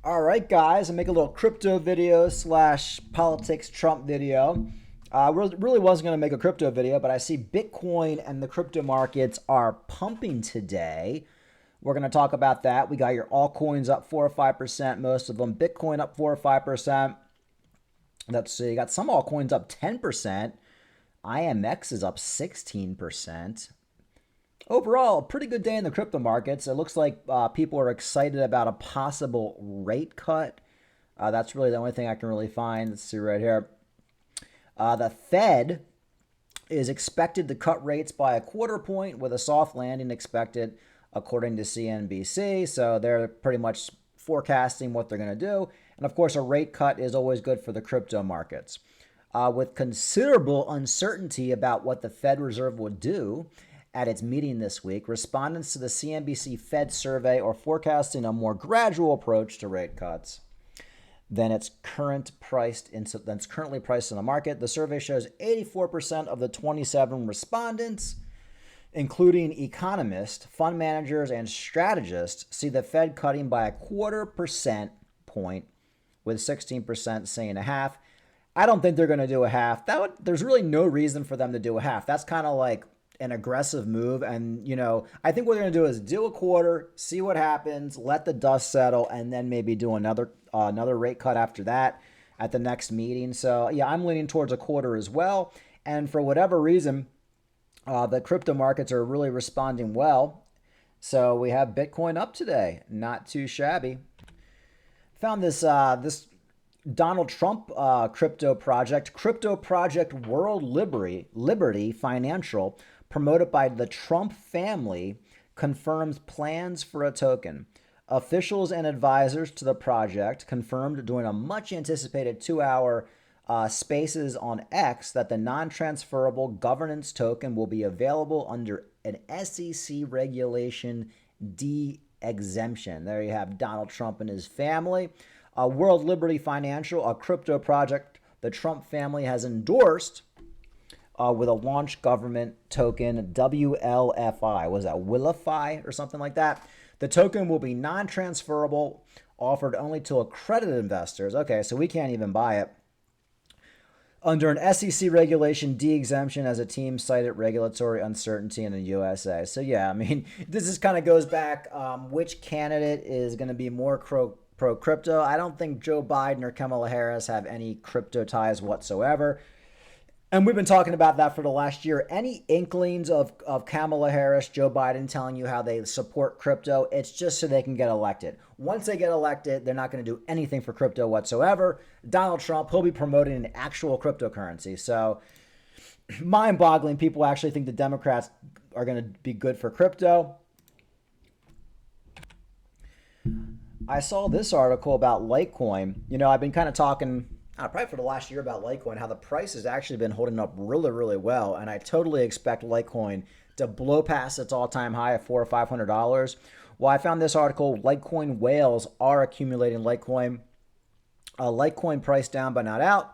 All right, guys, I make a little crypto video slash politics Trump video. Really wasn't going to make a crypto video, but I see Bitcoin and the crypto markets are pumping today. We're going to talk about that. We got your altcoins up 4 or 5%, most of them. Bitcoin up 4 or 5%. Let's see, you got some altcoins up 10%. IMX is up 16%. Overall, a pretty good day in the crypto markets. It looks like people are excited about a possible rate cut. That's really the only thing I can really find. Let's see right here. The Fed is expected to cut rates by a quarter point with a soft landing expected, according to CNBC. So they're pretty much forecasting what they're going to do. And of course, a rate cut is always good for the crypto markets. With considerable uncertainty about what the Fed Reserve would do at its meeting this week, respondents to the CNBC Fed survey are forecasting a more gradual approach to rate cuts than it's currently priced in the market. The survey shows 84% of the 27 respondents, including economists, fund managers, and strategists, see the Fed cutting by a quarter percent point, with 16% saying a half. I don't think they're going to do a half. There's really no reason for them to do a half. That's kind of like an aggressive move. And, I think what they're going to do is do a quarter, see what happens, let the dust settle, and then maybe do another rate cut after that at the next meeting. So, yeah, I'm leaning towards a quarter as well. And for whatever reason, the crypto markets are really responding well. So we have Bitcoin up today. Not too shabby. Found this Donald Trump crypto project World Liberty Financial, promoted by the Trump family, confirms plans for a token. Officials and advisors to the project confirmed during a much anticipated 2-hour Spaces on X that the non-transferable governance token will be available under an SEC regulation D exemption. There you have Donald Trump and his family. World Liberty Financial, a crypto project the Trump family has endorsed with a launch government token, WLFI. Was that Willify or something like that? The token will be non-transferable, offered only to accredited investors. Okay, so we can't even buy it. Under an SEC regulation D exemption, as a team cited regulatory uncertainty in the USA. So yeah, I mean, this just kind of goes back which candidate is going to be more pro-crypto. I don't think Joe Biden or Kamala Harris have any crypto ties whatsoever. And we've been talking about that for the last year. Any inklings of Kamala Harris, Joe Biden telling you how they support crypto, it's just so they can get elected. Once they get elected, they're not going to do anything for crypto whatsoever. Donald Trump, he'll be promoting an actual cryptocurrency. So mind-boggling. People actually think the Democrats are going to be good for crypto. I saw this article about Litecoin. I've been kind of talking probably for the last year about Litecoin, how the price has actually been holding up really, really well. And I totally expect Litecoin to blow past its all-time high of $400 or $500. Well, I found this article, Litecoin whales are accumulating Litecoin. Litecoin price down but not out.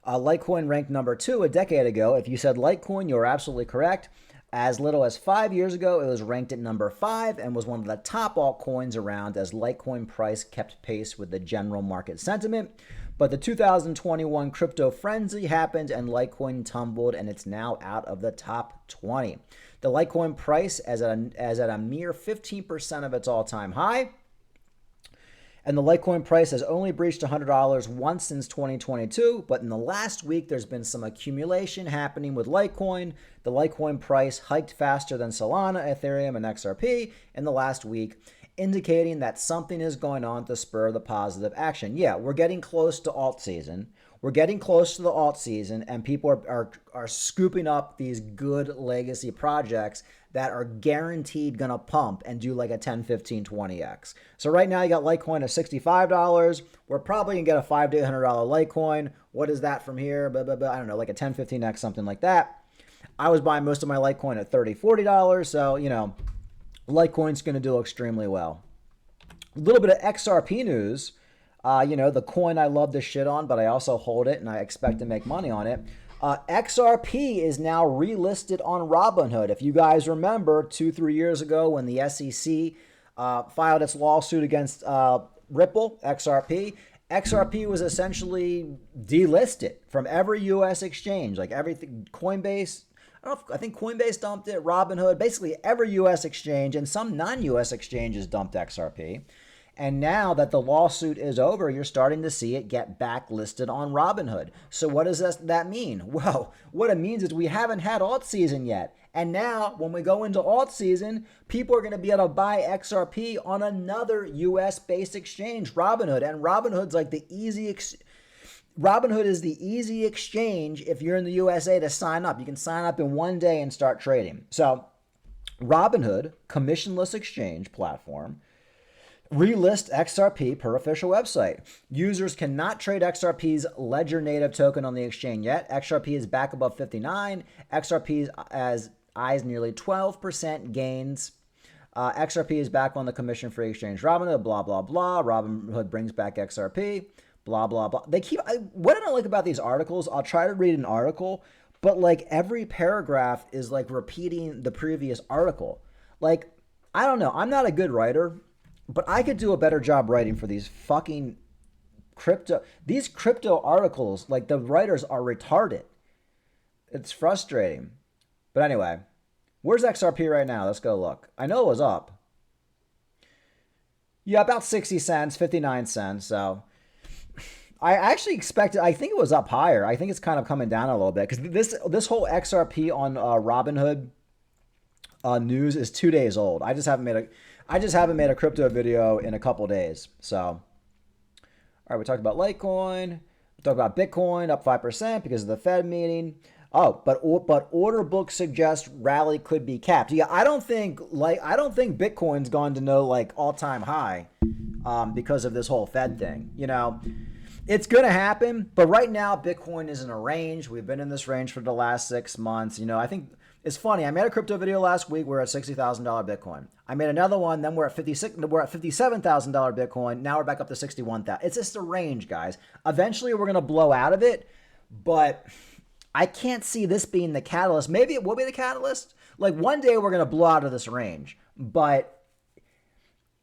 Litecoin ranked number 2 a decade ago. If you said Litecoin, you were absolutely correct. As little as 5 years ago, it was ranked at number 5 and was one of the top altcoins around as Litecoin price kept pace with the general market sentiment. But the 2021 crypto frenzy happened and Litecoin tumbled, and it's now out of the top 20. The Litecoin price is at a mere 15% of its all-time high. And the Litecoin price has only breached $100 once since 2022. But in the last week, there's been some accumulation happening with Litecoin. The Litecoin price hiked faster than Solana, Ethereum, and XRP in the last week, indicating that something is going on to spur the positive action. Yeah, we're getting close to alt season. We're getting close to the alt season, and people are scooping up these good legacy projects that are guaranteed going to pump and do like a 10, 15, 20x. So right now you got Litecoin at $65. We're probably going to get a $500 to $800 Litecoin. What is that from here? Blah, blah, blah. I don't know, like a 10, 15x, something like that. I was buying most of my Litecoin at $30, $40. So, Litecoin's going to do extremely well. A little bit of XRP news. The coin I love to shit on, but I also hold it and I expect to make money on it. XRP is now relisted on Robinhood. If you guys remember 2-3 years ago when the SEC filed its lawsuit against Ripple, XRP. XRP was essentially delisted from every U.S. exchange, like everything. Coinbase, I think Coinbase dumped it, Robinhood, basically every U.S. exchange, and some non-U.S. exchanges dumped XRP. And now that the lawsuit is over, you're starting to see it get back listed on Robinhood. So what does that mean? Well, what it means is we haven't had alt season yet. And now when we go into alt season, people are going to be able to buy XRP on another US-based exchange, Robinhood. And Robinhood's like the Robinhood is the easy exchange if you're in the USA to sign up. You can sign up in one day and start trading. So Robinhood, commissionless exchange platform, relist XRP per official website. Users cannot trade XRP's Ledger native token on the exchange yet. XRP is back above 59. XRP has eyes nearly 12% gains. XRP is back on the commission-free exchange Robinhood, blah, blah, blah. Robinhood brings back XRP, blah, blah, blah. What I don't like about these articles, I'll try to read an article, but like every paragraph is like repeating the previous article. Like, I don't know. I'm not a good writer, but I could do a better job writing for these fucking these crypto articles. Like the writers are retarded. It's frustrating. But anyway, where's XRP right now? Let's go look. I know it was up. Yeah, about 60 cents, 59 cents. So I actually expected, I think it was up higher. I think it's kind of coming down a little bit because this whole XRP on Robinhood news is 2 days old. I just haven't made a crypto video in a couple days. So, all right, we talked about Litecoin. We talked about Bitcoin up 5% because of the Fed meeting. Oh, but order book suggests rally could be capped. Yeah, I don't think Bitcoin's gone to no like all-time high because of this whole Fed thing. You know, it's going to happen, but right now Bitcoin is in a range. We've been in this range for the last 6 months. You know, I think it's funny. I made a crypto video last week. We're at $60,000 Bitcoin. I made another one. Then we're at $57,000 Bitcoin. Now we're back up to 61,000. It's just a range, guys. Eventually, we're gonna blow out of it, but I can't see this being the catalyst. Maybe it will be the catalyst. Like one day we're gonna blow out of this range, but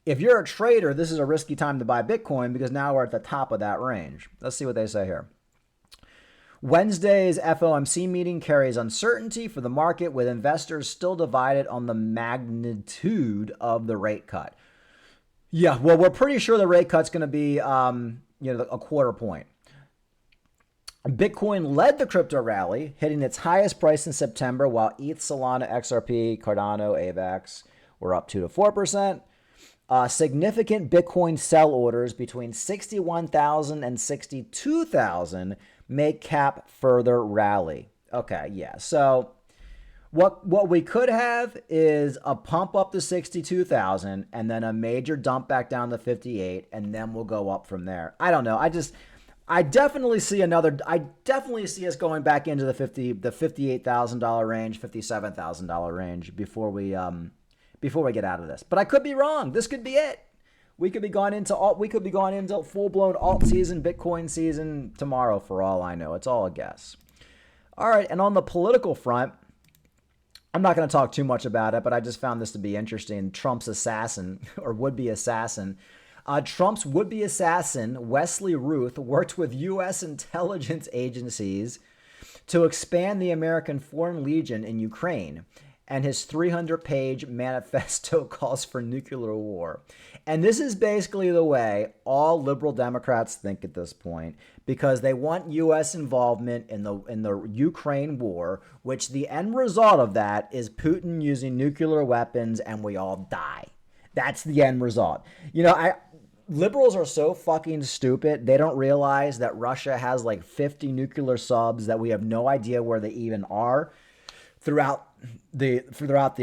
if you're a trader, this is a risky time to buy Bitcoin because now we're at the top of that range. Let's see what they say here. Wednesday's FOMC meeting carries uncertainty for the market, with investors still divided on the magnitude of the rate cut. Yeah, well, we're pretty sure the rate cut's going to be, a quarter point. Bitcoin led the crypto rally, hitting its highest price in September, while ETH, Solana, XRP, Cardano, AVAX were up 2% to 4%. Significant Bitcoin sell orders between 61,000 and 62,000 may cap further rally. Okay, yeah. So what we could have is a pump up to 62,000 and then a major dump back down to 58, and then we'll go up from there. I don't know. I definitely see us going back into the $58,000 range, $57,000 range before we get out of this. But I could be wrong. This could be it. We could be going into full-blown alt season, Bitcoin season tomorrow for all I know. It's all a guess. All right, and on the political front, I'm not going to talk too much about it, but I just found this to be interesting. Trump's assassin, or would-be assassin. Trump's would-be assassin, Wesley Ruth, worked with U.S. intelligence agencies to expand the American Foreign Legion in Ukraine, and his 300-page manifesto calls for nuclear war. And this is basically the way all liberal Democrats think at this point, because they want U.S. involvement in the Ukraine war, which the end result of that is Putin using nuclear weapons and we all die. That's the end result. You know, liberals are so fucking stupid. They don't realize that Russia has like 50 nuclear subs that we have no idea where they even are throughout the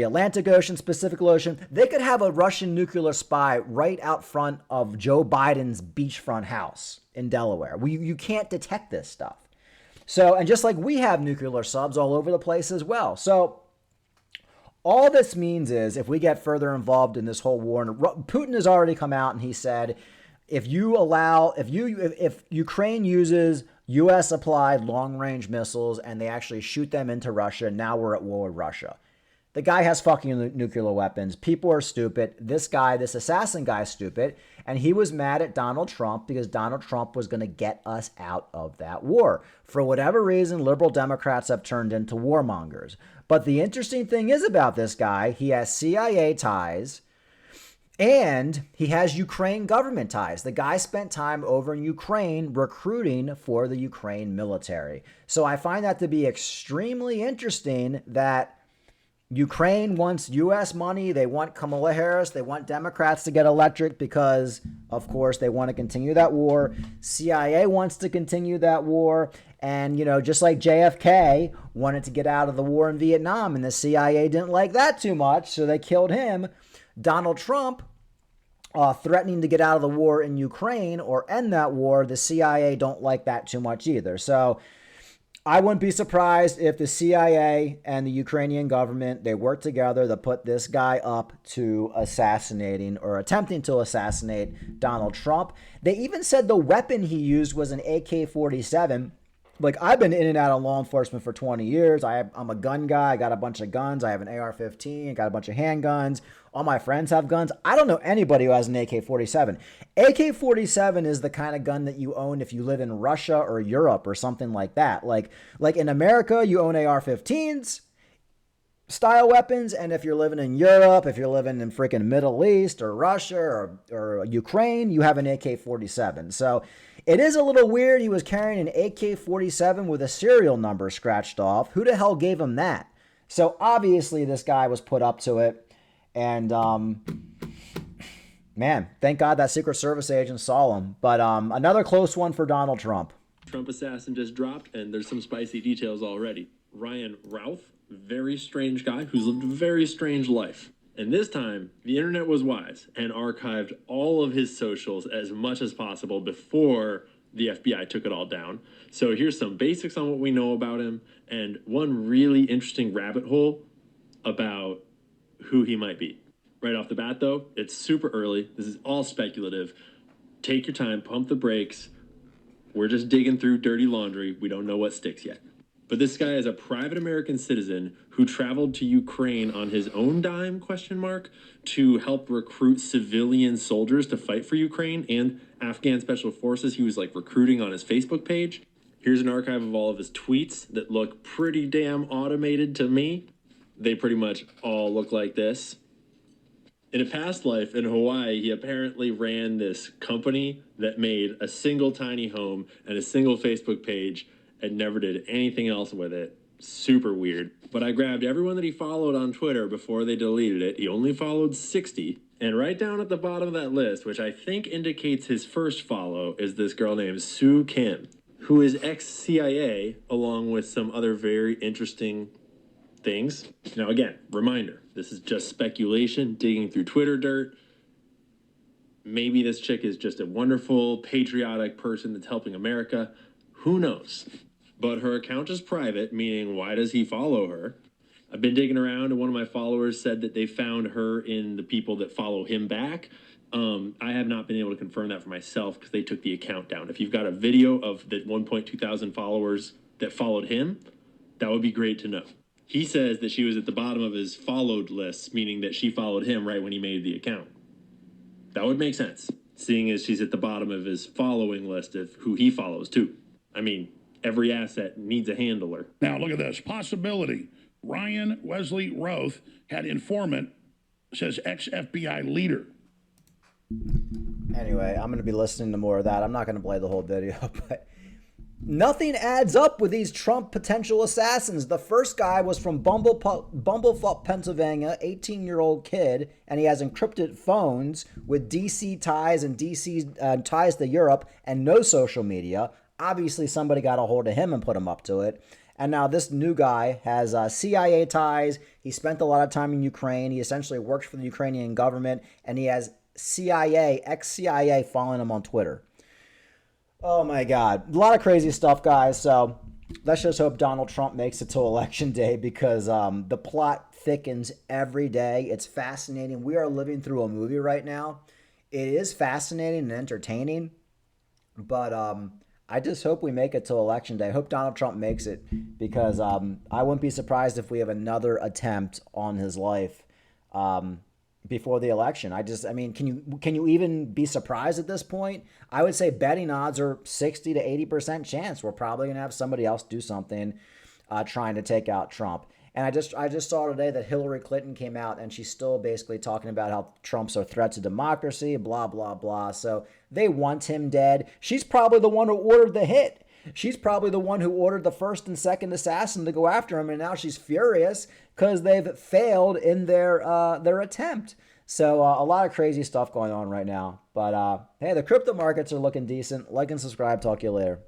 Atlantic Ocean, Pacific Ocean. They could have a Russian nuclear spy right out front of Joe Biden's beachfront house in Delaware. You can't detect this stuff. So, and just like we have nuclear subs all over the place as well. So all this means is if we get further involved in this whole war, and Putin has already come out and he said, if Ukraine uses U.S. applied long-range missiles and they actually shoot them into Russia, now we're at war with Russia. The guy has fucking nuclear weapons. People are stupid. This assassin guy is stupid. And he was mad at Donald Trump because Donald Trump was going to get us out of that war. For whatever reason, liberal Democrats have turned into warmongers. But the interesting thing is about this guy, he has CIA ties. And he has Ukraine government ties. The guy spent time over in Ukraine recruiting for the Ukraine military. So I find that to be extremely interesting that Ukraine wants U.S. money. They want Kamala Harris. They want Democrats to get elected because, of course, they want to continue that war. CIA wants to continue that war. And, just like JFK wanted to get out of the war in Vietnam, and the CIA didn't like that too much, so they killed him. Donald Trump threatening to get out of the war in Ukraine or end that war, the CIA don't like that too much either. So I wouldn't be surprised if the CIA and the Ukrainian government, they work together to put this guy up to assassinating or attempting to assassinate Donald Trump. They even said the weapon he used was an AK-47. Like, I've been in and out of law enforcement for 20 years. I'm a gun guy. I got a bunch of guns. I have an AR-15. Got a bunch of handguns. All my friends have guns. I don't know anybody who has an AK-47. AK-47 is the kind of gun that you own if you live in Russia or Europe or something like that. Like in America, you own AR-15s style weapons, and if you're living in Europe, if you're living in freaking Middle East or Russia or Ukraine, you have an AK-47. So it is a little weird. He was carrying an AK-47 with a serial number scratched off. Who the hell gave him that? So obviously this guy was put up to it. And, man, thank God that Secret Service agent saw him. But another close one for Donald Trump. Trump assassin just dropped, and there's some spicy details already. Ryan Routh, very strange guy who's lived a very strange life. And this time, the internet was wise and archived all of his socials as much as possible before the FBI took it all down. So here's some basics on what we know about him, and one really interesting rabbit hole about who he might be. Right off the bat, though, it's super early. This is all speculative. Take your time, pump the brakes. We're just digging through dirty laundry. We don't know what sticks yet. But this guy is a private American citizen who traveled to Ukraine on his own dime, to help recruit civilian soldiers to fight for Ukraine and Afghan special forces. He was recruiting on his Facebook page. Here's an archive of all of his tweets that look pretty damn automated to me. They pretty much all look like this. In a past life in Hawaii, he apparently ran this company that made a single tiny home and a single Facebook page and never did anything else with it. Super weird. But I grabbed everyone that he followed on Twitter before they deleted it. He only followed 60. And right down at the bottom of that list, which I think indicates his first follow, is this girl named Sue Kim, who is ex-CIA, along with some other very interesting things. Now, again, reminder, this is just speculation, digging through Twitter dirt. Maybe this chick is just a wonderful, patriotic person that's helping America. Who knows? But her account is private, meaning why does he follow her? I've been digging around, and one of my followers said that they found her in the people that follow him back. I have not been able to confirm that for myself because they took the account down. If you've got a video of the 1.2 thousand followers that followed him, that would be great to know. He says that she was at the bottom of his followed list, meaning that she followed him right when he made the account. That would make sense, seeing as she's at the bottom of his following list of who he follows too. I mean, every asset needs a handler. Now, look at this. Possibility. Ryan Wesley Roth had informant, says ex-FBI leader. Anyway, I'm going to be listening to more of that. I'm not going to play the whole video, but nothing adds up with these Trump potential assassins. The first guy was from Bumblefuck, Pennsylvania, 18-year-old kid, and he has encrypted phones with DC ties and DC ties to Europe and no social media. Obviously, somebody got a hold of him and put him up to it. And now this new guy has CIA ties. He spent a lot of time in Ukraine. He essentially works for the Ukrainian government, and he has CIA, ex-CIA, following him on Twitter. Oh, my God. A lot of crazy stuff, guys. So let's just hope Donald Trump makes it to Election Day because the plot thickens every day. It's fascinating. We are living through a movie right now. It is fascinating and entertaining, but I just hope we make it to Election Day. I hope Donald Trump makes it because I wouldn't be surprised if we have another attempt on his life. before the election. I mean, can you even be surprised at this point? I would say betting odds are 60 to 80% chance we're probably going to have somebody else do something trying to take out Trump. And I just saw today that Hillary Clinton came out and she's still basically talking about how Trump's a threat to democracy, blah, blah, blah. So they want him dead. She's probably the one who ordered the hit. She's probably the one who ordered the first and second assassin to go after him. And now she's furious because they've failed in their attempt. So a lot of crazy stuff going on right now. But hey, the crypto markets are looking decent. Like and subscribe. Talk to you later.